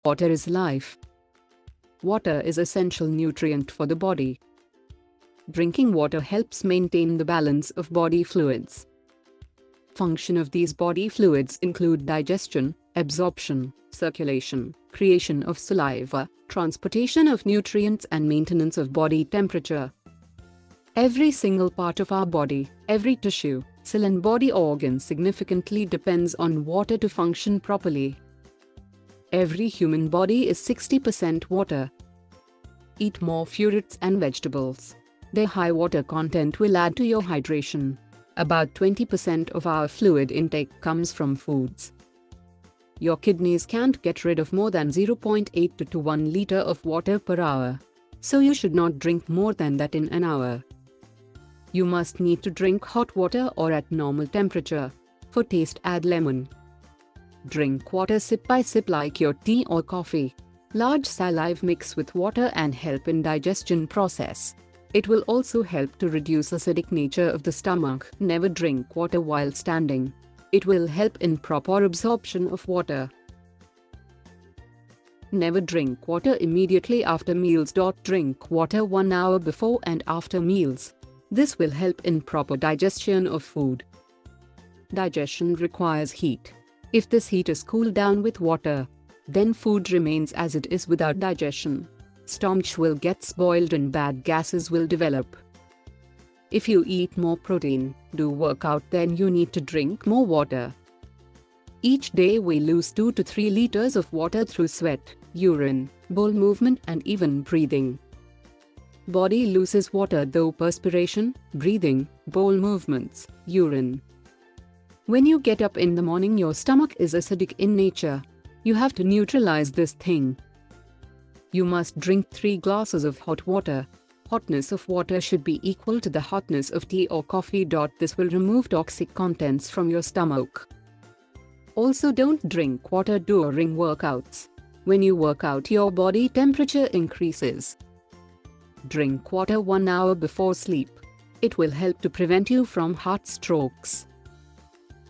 Water is life. Water is essential nutrient for the body. Drinking water helps maintain the balance of body fluids. Function of these body fluids include digestion, absorption, circulation, creation of saliva, transportation of nutrients and maintenance of body temperature. Every single part of our body, every tissue, cell and body organ significantly depends on water to function properly. Every human body is 60% water. Eat more furits and vegetables. Their high water content will add to your hydration. About 20% of our fluid intake comes from foods. Your kidneys can't get rid of more than 0.8 to 1 liter of water per hour. So you should not drink more than that in an hour. You must need to drink hot water or at normal temperature. For taste, add lemon. Drink water sip by sip like your tea or coffee. Large salive mix with water and help in digestion process. It will also help to reduce acidic nature of the stomach. Never drink water while standing. It will help in proper absorption of water. Never drink water immediately after meals. Drink water 1 hour before and after meals. This will help in proper digestion of food. Digestion requires heat. If this heat is cooled down with water, then food remains as it is without digestion. Stomach will get spoiled and bad gases will develop. If you eat more protein, do workout, then you need to drink more water. Each day we lose 2 to 3 liters of water through sweat, urine, bowel movement and even breathing. Body loses water through perspiration, breathing, bowel movements, urine. When you get up in the morning, your stomach is acidic in nature. You have to neutralize this thing. You must drink 3 glasses of hot water. Hotness of water should be equal to the hotness of tea or coffee. This will remove toxic contents from your stomach. Also, don't drink water during workouts. When you work out, your body temperature increases. Drink water 1 hour before sleep. It will help to prevent you from heart strokes.